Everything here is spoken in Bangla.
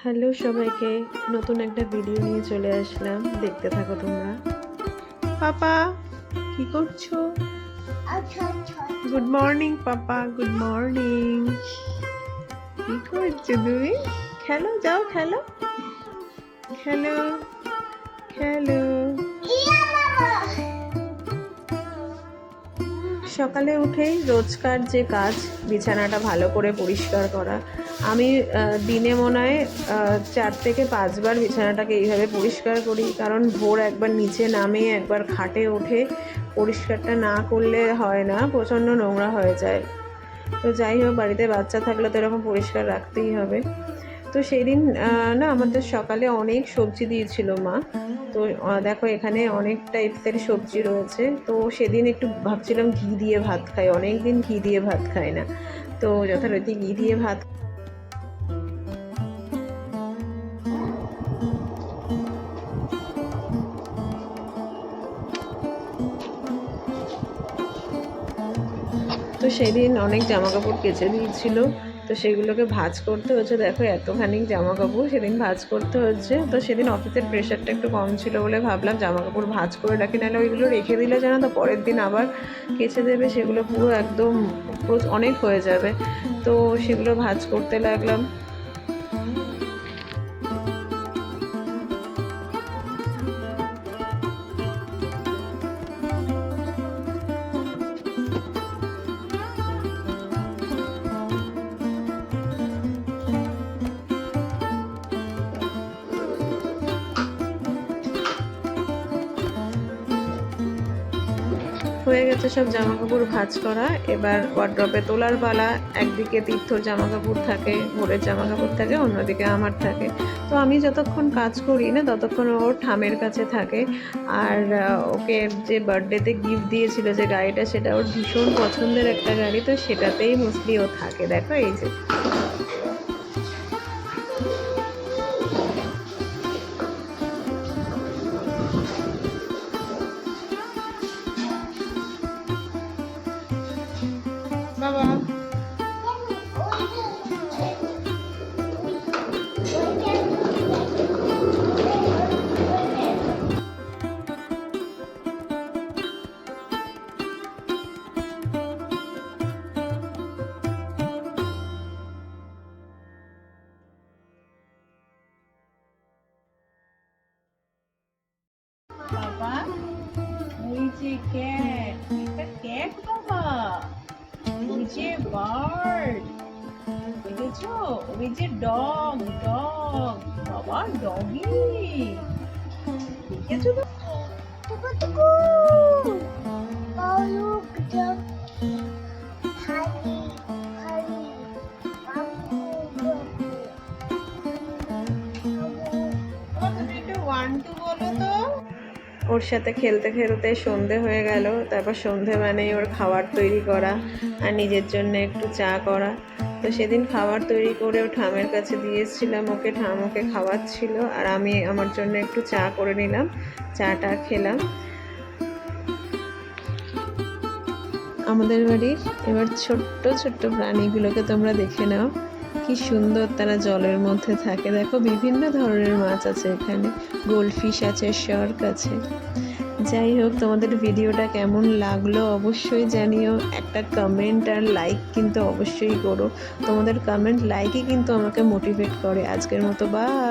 হ্যালো সবাইকে, নতুন একটা ভিডিও নিয়ে চলে আসলাম, দেখতে থাকো তোমরা। পাপা কি করছো? গুড মর্নিং পাপা, গুড মর্নিং। কি করছো তুমি? খেলো, যাও খেলো, খেলো, খেলো। সকালে উঠেই রোজকার যে কাজ, বিছানাটা ভালো করে পরিষ্কার করা। আমি দিনে মনে হয় 4 থেকে 5 বার বিছানাটাকে এইভাবে পরিষ্কার করি, কারণ ভোর একবার নিচে নামে একবার খাটে ওঠে, পরিষ্কারটা না করলে হয় না, প্রচণ্ড নোংরা হয়ে যায়। তো যাই হোক, বাড়িতে বাচ্চা থাকলে তো এরকম পরিষ্কার রাখতেই হবে। তো সেই দিন না আমাদের সকালে অনেক সবজি দিয়েছিল মা। তো দেখো এখানে অনেক টাইপসের সবজি রয়েছে। তো সেদিন একটু ভাবছিলাম ঘি দিয়ে ভাত খাই, অনেক দিন ঘি দিয়ে ভাত খাই না। তো যথারীতি ঘি দিয়ে ভাত। তো সেদিন অনেক জামা কাপড় কেচে দিয়েছিল, তো সেগুলোকে ভাঁজ করতে হচ্ছে। দেখো এতখানি জামা কাপড় সেদিন ভাঁজ করতে হচ্ছে। তো সেদিন অফিসের প্রেশারটা একটু কম ছিল বলে ভাবলাম জামা কাপড় ভাঁজ করে রাখি, নাহলে ওইগুলো রেখে দিলে জানো তো পরের দিন আবার কেচে দেবে, সেগুলো পুরো একদম অনেক হয়ে যাবে। তো সেগুলো ভাঁজ করতে লাগলাম। হয়ে গেছে সব জামা কাপড় ভাঁজ করা, এবার ওয়ার্ড্রপে তোলার পালা। একদিকে তীর্থর জামা কাপড় থাকে, ভোরের জামা কাপড় থাকে, অন্যদিকে আমার থাকে। তো আমি যতক্ষণ কাজ করি না ততক্ষণ ওর ঠামের কাছে থাকে। আর ওকে যে বার্থডেতে গিফট দিয়েছিল যে গাড়িটা, সেটা ওর ভীষণ পছন্দের একটা গাড়ি, তো সেটাতেই মোস্টলি ও থাকে। দেখো এই যে বাবা। বাবা ওই যে ক্যাট, এটা ক্যাট বাবা। ওই যে বার্ড, দেখেছো? ওই যে ডগ, ডগ বাবা, ডগি দেখেছো তো? ওর সাথে খেলতে খেলতে সন্ধে হয়ে গেল। তারপর সন্ধে মানেই ওর খাবার তৈরি করা আর নিজের জন্য একটু চা করা। তো সেদিন খাবার তৈরি করে ও ঠামের কাছে দিয়েছিলাম, ওকে ঠাম ওকে খাওয়াচ্ছিল, আর আমি আমার জন্য একটু চা করে নিলাম, চাটা খেলাম। আমাদের বাড়ির এবার ছোট্ট ছোট্ট প্রাণীগুলোকে তোমরা দেখে নাও, কি সুন্দর তারা জলের মধ্যে থাকে। দেখো বিভিন্ন ধরনের মাছ আছে এখানে, গোল্ডফিশ আছে, শার্ক আছে। যাই হোক, তোমাদের ভিডিওটা কেমন লাগলো অবশ্যই জানিও, একটা কমেন্ট আর লাইক কিন্তু অবশ্যই করো। তোমাদের কমেন্ট লাইকই কিন্তু আমাকে মোটিভেট করে। আজকের মতো বাই।